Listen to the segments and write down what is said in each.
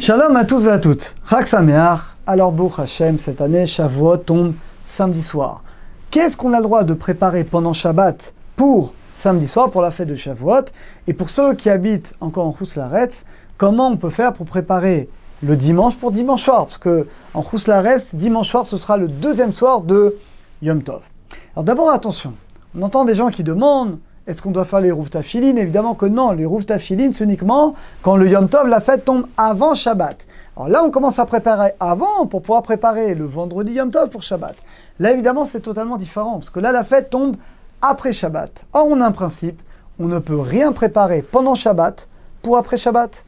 Shalom à tous et à toutes. Chag Sameach. Alors, Baruch Hashem, cette année, Shavuot tombe samedi soir. Qu'est-ce qu'on a le droit de préparer pendant Shabbat pour samedi soir, pour la fête de Shavuot? Et pour ceux qui habitent encore en Chutz La'aretz, comment on peut faire pour préparer le dimanche pour dimanche soir? Parce que en Chutz La'aretz, dimanche soir, ce sera le deuxième soir de Yom Tov. Alors d'abord, attention. On entend des gens qui demandent: est-ce qu'on doit faire les Eruv Tafilin? Évidemment que non, les Eruv Tafilin, c'est uniquement quand le Yom Tov, la fête tombe avant Shabbat. Alors là, on commence à préparer avant pour pouvoir préparer le vendredi Yom Tov pour Shabbat. Là, évidemment, c'est totalement différent, parce que là, la fête tombe après Shabbat. Or, on a un principe, on ne peut rien préparer pendant Shabbat pour après Shabbat.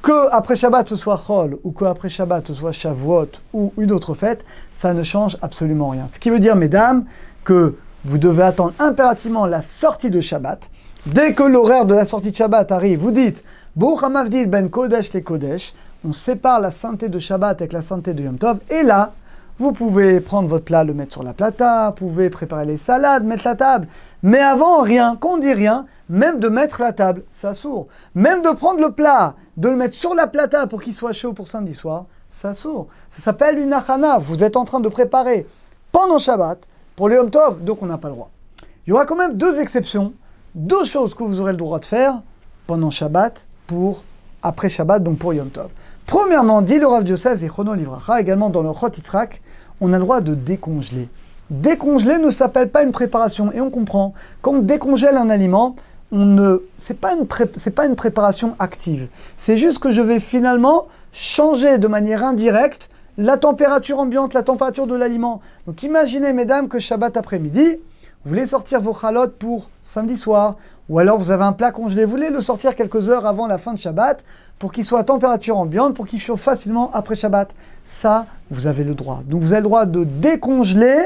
Que après Shabbat ce soit Chol, ou que après Shabbat ce soit Shavuot, ou une autre fête, ça ne change absolument rien. Ce qui veut dire, mesdames, que vous devez attendre impérativement la sortie de Shabbat. Dès que l'horaire de la sortie de Shabbat arrive, vous dites Baruch HaMavdil ben Kodesh le Kodesh. On sépare la sainteté de Shabbat avec la sainteté de Yom Tov. Et là, vous pouvez prendre votre plat, le mettre sur la plata, vous pouvez préparer les salades, mettre la table. Mais avant, rien. Quand on dit rien, même de mettre la table, ça sourd. Même de prendre le plat, de le mettre sur la plata pour qu'il soit chaud pour samedi soir, ça sourd. Ça s'appelle une achana. Vous êtes en train de préparer pendant Shabbat pour le Yom Tov, donc on n'a pas le droit. Il y aura quand même deux exceptions, deux choses que vous aurez le droit de faire pendant Shabbat pour après Shabbat, donc pour Yom Tov. Premièrement, dit le Rav Diocèse et Chrono Livracha, également dans le Chot Yitzhak, on a le droit de décongeler. Décongeler ne s'appelle pas une préparation, et on comprend. Quand on décongèle un aliment, c'est pas une préparation active. C'est juste que je vais finalement changer de manière indirecte la température ambiante, la température de l'aliment. Donc imaginez, mesdames, que Shabbat après-midi, vous voulez sortir vos chalotes pour samedi soir, ou alors vous avez un plat congelé, vous voulez le sortir quelques heures avant la fin de Shabbat, pour qu'il soit à température ambiante, pour qu'il chauffe facilement après Shabbat. Ça, vous avez le droit. Donc vous avez le droit de décongeler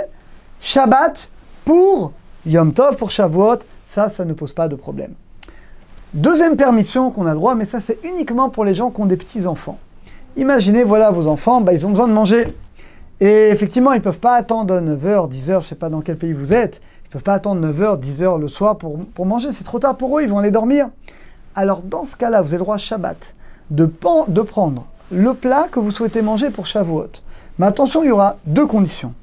Shabbat pour Yom Tov, pour Shavuot. Ça ne pose pas de problème. Deuxième permission qu'on a le droit, mais ça c'est uniquement pour les gens qui ont des petits-enfants. Imaginez, voilà, vos enfants, ils ont besoin de manger. Et effectivement, ils ne peuvent pas attendre 9h, 10h, je ne sais pas dans quel pays vous êtes, ils ne peuvent pas attendre 9h, 10h le soir pour manger, c'est trop tard pour eux, ils vont aller dormir. Alors dans ce cas-là, vous avez le droit Shabbat de prendre le plat que vous souhaitez manger pour Shavuot. Mais attention, il y aura deux conditions.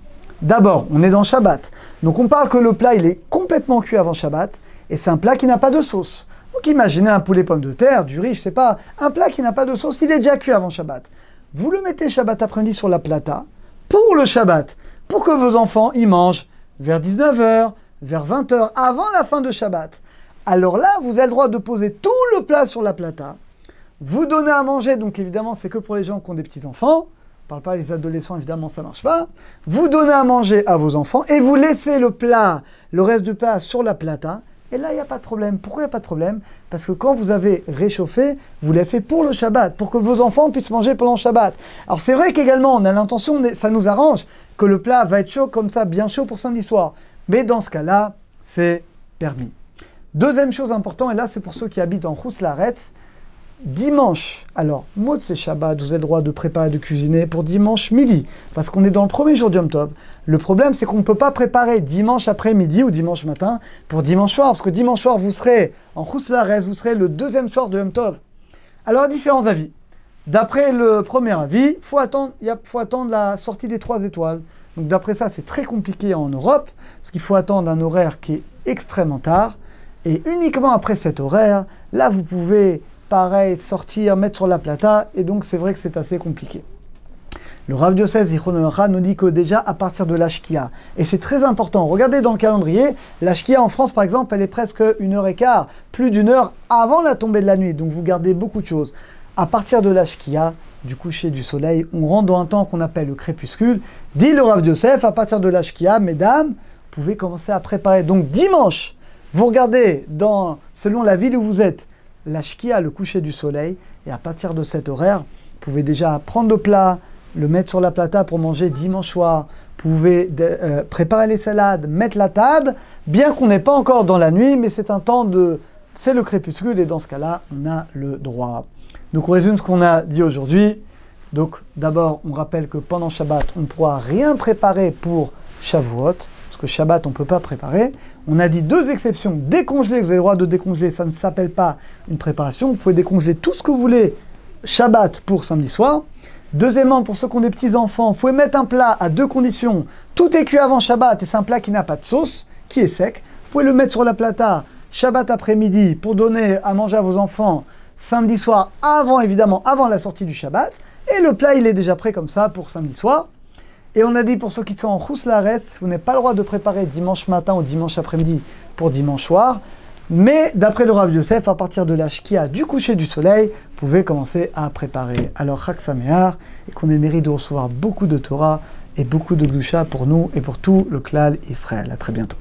D'abord, on est dans Shabbat, donc on parle que le plat il est complètement cuit avant Shabbat, et c'est un plat qui n'a pas de sauce. Donc imaginez un poulet pomme de terre, du riz, je sais pas, un plat qui n'a pas de sauce, il est déjà cuit avant Shabbat. Vous le mettez Shabbat après-midi sur la plata pour le Shabbat, pour que vos enfants y mangent vers 19h, vers 20h, avant la fin de Shabbat. Alors là, vous avez le droit de poser tout le plat sur la plata, vous donnez à manger, donc évidemment c'est que pour les gens qui ont des petits-enfants, on ne parle pas des adolescents, évidemment ça ne marche pas, vous donnez à manger à vos enfants et vous laissez le plat, le reste du plat sur la plata. Et là, il n'y a pas de problème. Pourquoi il n'y a pas de problème? Parce que quand vous avez réchauffé, vous l'avez fait pour le Shabbat, pour que vos enfants puissent manger pendant le Shabbat. Alors c'est vrai qu'également, on a l'intention, ça nous arrange, que le plat va être chaud comme ça, bien chaud pour samedi soir. Mais dans ce cas-là, c'est permis. Deuxième chose importante, et là c'est pour ceux qui habitent en Chutz La'aretz, dimanche, alors, Motzei Shabbat, vous avez le droit de préparer, de cuisiner pour dimanche midi, parce qu'on est dans le premier jour du Yom Tov. Le problème, c'est qu'on ne peut pas préparer dimanche après-midi ou dimanche matin pour dimanche soir, parce que dimanche soir, vous serez en Chutz La'aretz, vous serez le deuxième soir de Yom Tov. Alors, différents avis. D'après le premier avis, il faut attendre la sortie des 3 étoiles. Donc, d'après ça, c'est très compliqué en Europe, parce qu'il faut attendre un horaire qui est extrêmement tard, et uniquement après cet horaire, là, vous pouvez pareil, sortir, mettre sur la plata, et donc c'est vrai que c'est assez compliqué. Le Rav Diocèse Zichrono Livracha nous dit que déjà à partir de l'Ashkia, et c'est très important, regardez dans le calendrier, l'Ashkia en France par exemple, elle est presque 1h15, plus d'une heure avant la tombée de la nuit, donc vous gardez beaucoup de choses. À partir de l'Ashkia, du coucher du soleil, on rentre dans un temps qu'on appelle le crépuscule, dit le Rav Diocèse, à partir de l'Ashkia, mesdames, vous pouvez commencer à préparer. Donc dimanche, vous regardez selon la ville où vous êtes, la shkia, le coucher du soleil, et à partir de cet horaire, vous pouvez déjà prendre le plat, le mettre sur la plata pour manger dimanche soir, vous pouvez préparer les salades, mettre la table, bien qu'on n'est pas encore dans la nuit, mais c'est un temps c'est le crépuscule, et dans ce cas-là, on a le droit. Donc on résume ce qu'on a dit aujourd'hui. Donc d'abord, on rappelle que pendant Shabbat, on ne pourra rien préparer pour Shavuot, parce que Shabbat, on ne peut pas préparer. On a dit deux exceptions. Décongeler, vous avez le droit de décongeler, ça ne s'appelle pas une préparation. Vous pouvez décongeler tout ce que vous voulez Shabbat pour samedi soir. Deuxièmement, pour ceux qui ont des petits-enfants, vous pouvez mettre un plat à 2 conditions. Tout est cuit avant Shabbat et c'est un plat qui n'a pas de sauce, qui est sec. Vous pouvez le mettre sur la plata Shabbat après-midi pour donner à manger à vos enfants samedi soir, évidemment avant la sortie du Shabbat. Et le plat, il est déjà prêt comme ça pour samedi soir. Et on a dit pour ceux qui sont en Chous Laaretz, vous n'avez pas le droit de préparer dimanche matin ou dimanche après-midi pour dimanche soir. Mais d'après le Rav Yosef, à partir de la Shkia du coucher du soleil, vous pouvez commencer à préparer. Alors Chag Sameach, et qu'on ait le mérite de recevoir beaucoup de Torah et beaucoup de Gdusha pour nous et pour tout le Klal Israël. À très bientôt.